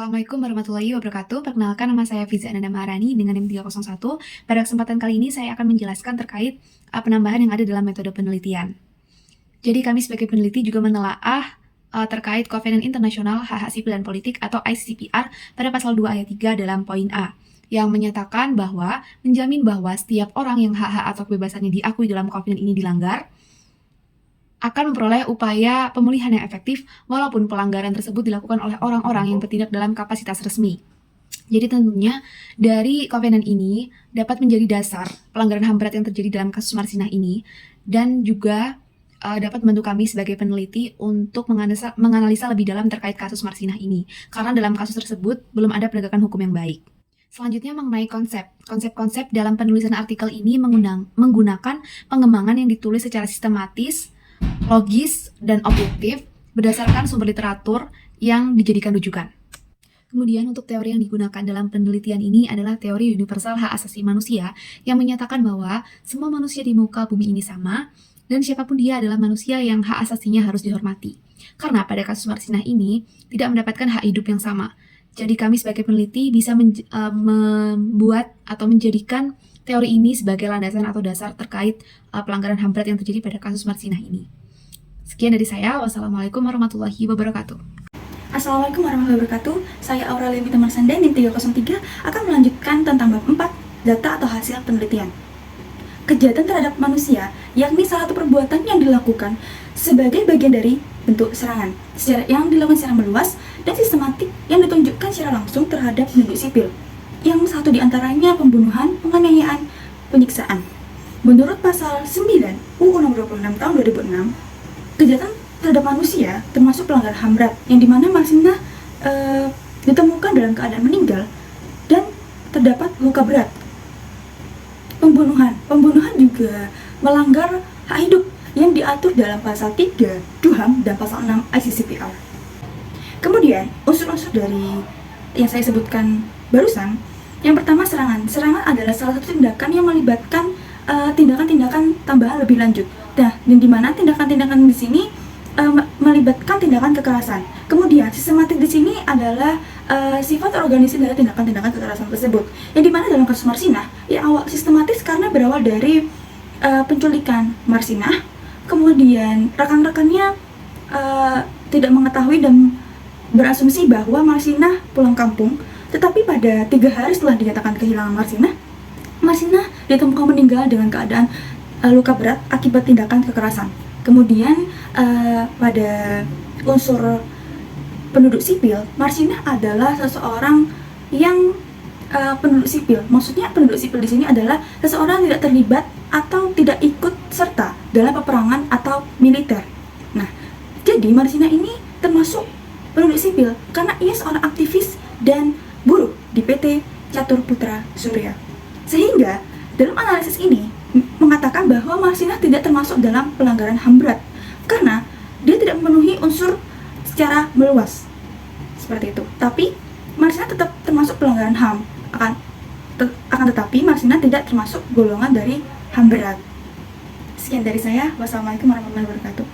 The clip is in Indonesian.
Assalamualaikum warahmatullahi wabarakatuh. Perkenalkan, nama saya Fiza Ananda Maharani dengan NIM 301. Pada kesempatan kali ini saya akan menjelaskan terkait penambahan yang ada dalam metode penelitian. Jadi kami sebagai peneliti juga menelaah terkait Kovenant Internasional Hak-Hak Sipil dan Politik atau ICCPR pada pasal 2 ayat 3 dalam poin A, yang menyatakan bahwa menjamin bahwa setiap orang yang hak-hak atau kebebasannya diakui dalam Kovenant ini dilanggar akan memperoleh upaya pemulihan yang efektif walaupun pelanggaran tersebut dilakukan oleh orang-orang yang bertindak dalam kapasitas resmi. Jadi tentunya dari Kovenant ini dapat menjadi dasar pelanggaran HAM berat yang terjadi dalam kasus Marsinah ini, dan juga dapat membantu kami sebagai peneliti untuk menganalisa lebih dalam terkait kasus Marsinah ini, karena dalam kasus tersebut belum ada penegakan hukum yang baik. Selanjutnya mengenai konsep-konsep dalam penulisan artikel ini menggunakan pengembangan yang ditulis secara sistematis, logis, dan objektif berdasarkan sumber literatur yang dijadikan rujukan. Kemudian untuk teori yang digunakan dalam penelitian ini adalah teori universal hak asasi manusia yang menyatakan bahwa semua manusia di muka bumi ini sama dan siapapun dia adalah manusia yang hak asasinya harus dihormati. Karena pada kasus Marsinah ini tidak mendapatkan hak hidup yang sama. Jadi kami sebagai peneliti bisa membuat atau menjadikan teori ini sebagai landasan atau dasar terkait pelanggaran HAM berat yang terjadi pada kasus Marsinah ini. Sekian dari saya. Wassalamualaikum warahmatullahi wabarakatuh. Assalamualaikum warahmatullahi wabarakatuh. Saya Aurelia Mita Marsanda, NIM 303, akan melanjutkan tentang bab 4, data atau hasil penelitian. Kejahatan terhadap manusia, yakni salah satu perbuatan yang dilakukan sebagai bagian dari bentuk serangan yang dilakukan secara meluas dan sistematik yang ditunjukkan secara langsung terhadap penduduk sipil. Yang satu diantaranya pembunuhan, penganiayaan, penyiksaan. Menurut pasal 9 UU Nomor 26 Tahun 2006, kejahatan terhadap manusia termasuk pelanggaran HAM berat, yang dimana Marsinah ditemukan dalam keadaan meninggal dan terdapat luka berat. Pembunuhan juga melanggar hak hidup yang diatur dalam pasal 3 DUHAM dan pasal 6 ICCPR. Kemudian unsur-unsur dari yang saya sebutkan barusan, yang pertama serangan. Serangan adalah salah satu tindakan yang melibatkan tindakan-tindakan tambahan lebih lanjut. Nah, dan di mana tindakan-tindakan di sini melibatkan tindakan kekerasan. Kemudian sistematik di sini adalah sifat organisasi dari tindakan-tindakan kekerasan tersebut. Yang dimana dalam kasus Marsinah, ya awal sistematis karena berawal dari penculikan Marsinah, kemudian rekan-rekannya tidak mengetahui dan berasumsi bahwa Marsinah pulang kampung, tetapi pada 3 hari setelah dinyatakan kehilangan Marsinah ditemukan meninggal dengan keadaan luka berat akibat tindakan kekerasan. Kemudian pada unsur penduduk sipil, Marsinah adalah seseorang yang penduduk sipil. Maksudnya penduduk sipil di sini adalah seseorang yang tidak terlibat atau tidak ikut serta dalam peperangan atau militer. Nah, jadi Marsinah ini termasuk penduduk sipil karena ia seorang aktivis dan buruh di PT Catur Putra Surya. Sehingga dalam analisis ini mengatakan bahwa Marsinah tidak termasuk dalam pelanggaran HAM berat karena dia tidak memenuhi unsur secara meluas seperti itu. Tapi Marsinah tetap termasuk pelanggaran HAM, akan tetapi Marsinah tidak termasuk golongan dari HAM berat. Sekian dari saya. Wassalamualaikum warahmatullahi wabarakatuh.